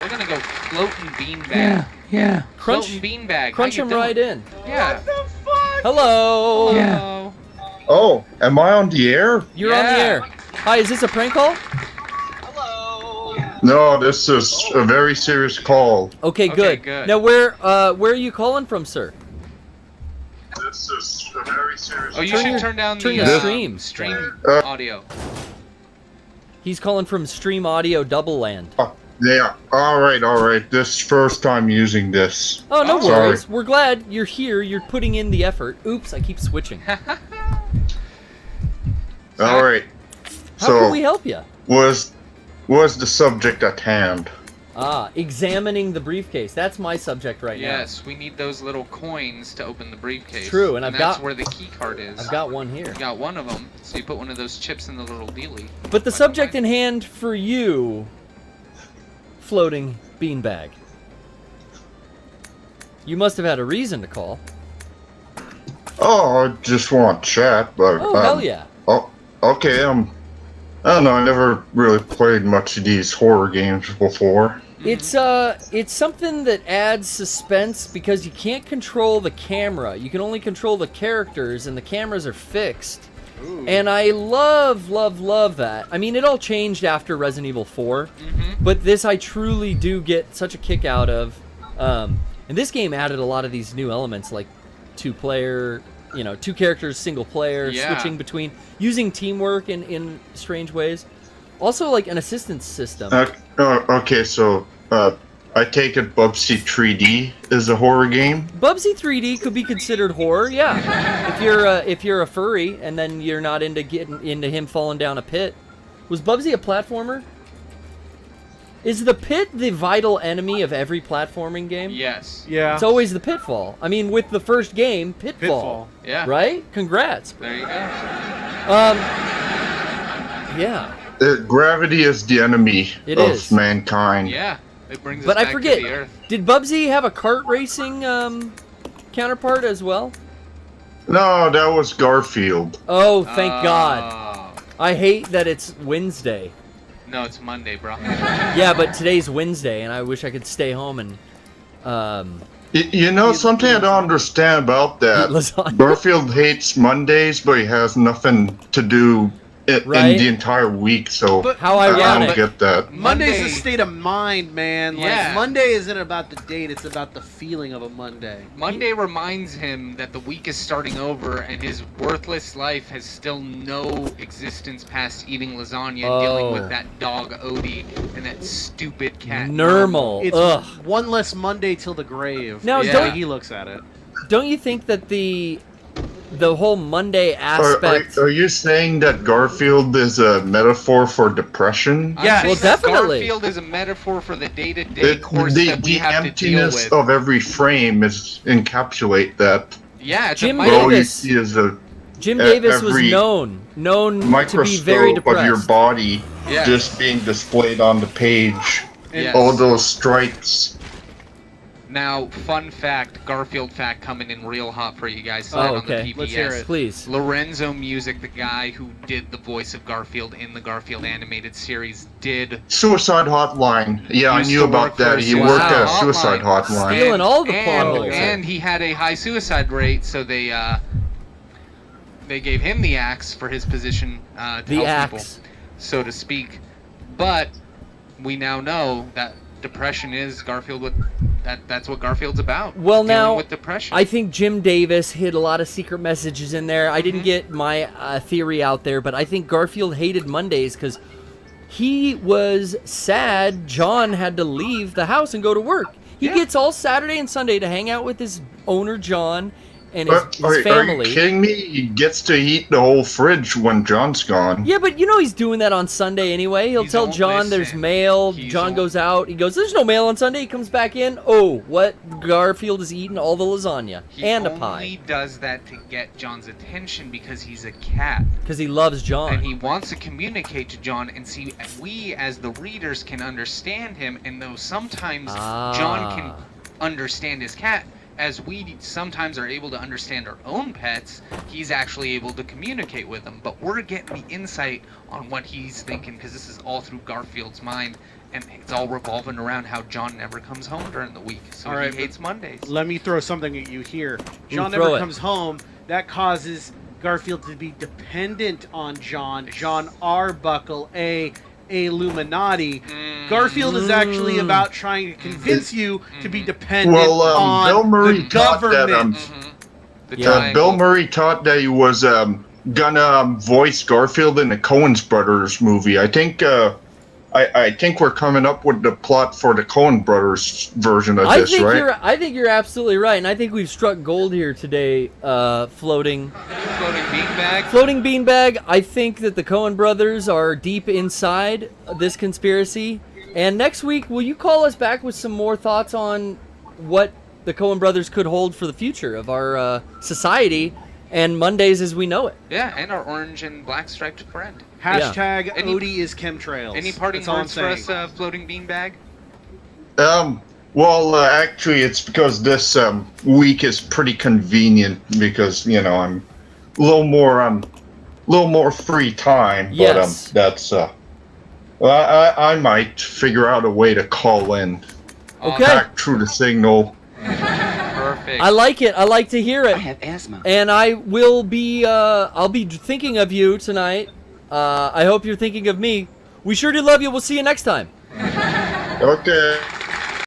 We're gonna go floating beanbag. Yeah. Floating beanbag. Crunch him right in. Yeah. What the fuck? Hello. Yeah. Oh, am I on the air? You're on the air. Hi, is this a prank call? No, this is a very serious call. Okay, good. Good. Now, where are you calling from, sir? This is a very serious Oh, you Turn should your- turn down turn the your stream. stream audio. He's calling from Stream Audio Double Land. Yeah, alright. This first time using this. Oh, no Sorry. worries. We're glad you're here. You're putting in the effort. Oops, I keep switching. Alright. How can we help you? Was the subject at hand? Examining the briefcase. That's my subject right now. Yes, we need those little coins to open the briefcase. True, and that's where the key card is. I've got one here. You got one of them, so you put one of those chips in the little dealie. But the subject in hand for you, floating beanbag. You must have had a reason to call. Oh, I just want to chat, but... Oh, hell yeah. Oh, okay, I don't know, I never really played much of these horror games before. It's something that adds suspense because you can't control the camera. You can only control the characters, and the cameras are fixed. Ooh. And I love that. I mean, it all changed after Resident Evil 4, but this I truly do get such a kick out of. And this game added a lot of these new elements, like two-player, two characters, single player, switching between, using teamwork in strange ways. Also, like an assistance system. Okay, so I take it Bubsy 3D is a horror game. Bubsy 3D could be considered horror, yeah. If you're a furry and then you're not into getting into him falling down a pit. Was Bubsy a platformer? Is the pit the vital enemy of every platforming game? Yes. Yeah. It's always the pitfall. I mean, with the first game, Pitfall. Yeah. Right? Congrats. There you go. Yeah. Gravity is the enemy of mankind. Yeah. It brings us But back I forget, to the Earth. did Bubsy have a kart racing counterpart as well? No, that was Garfield. Oh, thank God. I hate that it's Wednesday. No, it's Monday, bro. Yeah, but today's Wednesday, and I wish I could stay home and... something I don't understand about that. Lasagna. Garfield hates Mondays, but he has nothing to do in the entire week, so How I ironic. don't get that. Monday's a state of mind, man. Yeah. Like, Monday isn't about the date, it's about the feeling of a Monday. Monday reminds him that the week is starting over and his worthless life has still no existence past eating lasagna and dealing with that dog Odie and that stupid cat. Normal. It's Ugh. one less Monday till the grave. Now, is the way he looks at it. Don't you think that the whole Monday aspect... Are you saying that Garfield is a metaphor for depression? Yeah, well, definitely. Garfield is a metaphor for the day-to-day course the that we have to deal emptiness with. of every frame is encapsulate that. Yeah, it's Jim a All you Davis. see is Jim Davis was every known to be microscope very depressed. of your body Yeah. just being displayed on the page. Yes. All those stripes. Now, fun fact, Garfield fact coming in real hot for you guys. Oh, On okay. the PBS. Let's hear it. Please. Lorenzo Music, the guy who did the voice of Garfield in the Garfield animated series, did Suicide Hotline. Yeah, I Used knew to about work for that. a He worked at a suicide Suicide hotline. Hotline. Stealing all the plot holes. and he had a high suicide rate, so they gave him the axe for his position to The help axe. people, so to speak. But we now know that depression is Garfield with that's what Garfield's about. Well, dealing now, with depression. I think Jim Davis hid a lot of secret messages in there. I didn't get my theory out there, but I think Garfield hated Mondays because he was sad John had to leave the house and go to work. He gets all Saturday and Sunday to hang out with his owner, John, and his Are family. you kidding me? He gets to eat the whole fridge when John's gone. Yeah, but he's doing that on Sunday anyway. He'll tell John there's mail. John goes out. He goes, there's no mail on Sunday. He comes back in. Oh, what? Garfield is eating all the lasagna and a pie. He does that to get John's attention because he's a cat. Because he loves John. And he wants to communicate to John and see we as the readers can understand him, and though sometimes John can understand his cat, as we sometimes are able to understand our own pets, he's actually able to communicate with them. But we're getting the insight on what he's thinking because this is all through Garfield's mind. and it's all revolving around how John never comes home during the week, so All right, he hates Mondays. Let me throw something at you here. John throw never it. comes home. That causes Garfield to be dependent on John. John Arbuckle, a Illuminati. Garfield is actually about trying to convince you to be dependent on Bill Murray the taught that, government. The Yeah. triangle. Bill Murray taught that he was gonna voice Garfield in the Coen Brothers movie. I think I think we're coming up with the plot for the Coen Brothers version of this, right? I think you're absolutely right, and I think we've struck gold here today. Floating beanbag. I think that the Coen brothers are deep inside this conspiracy. And next week, will you call us back with some more thoughts on what the Coen brothers could hold for the future of our society and Mondays as we know it? Yeah, and our orange and black striped friend. Hashtag Any- Odie is chemtrails. Any parting That's all I'm words for saying. us, Floating Beanbag? Well, actually, it's because this week is pretty convenient because I'm a little more free time. Yes. But that's I might figure out a way to call in. Okay. Back through the signal. Perfect. I like it. I like to hear it. I have asthma. And I will be, I'll be thinking of you tonight. I hope you're thinking of me. We sure do love you. We'll see you next time. Okay.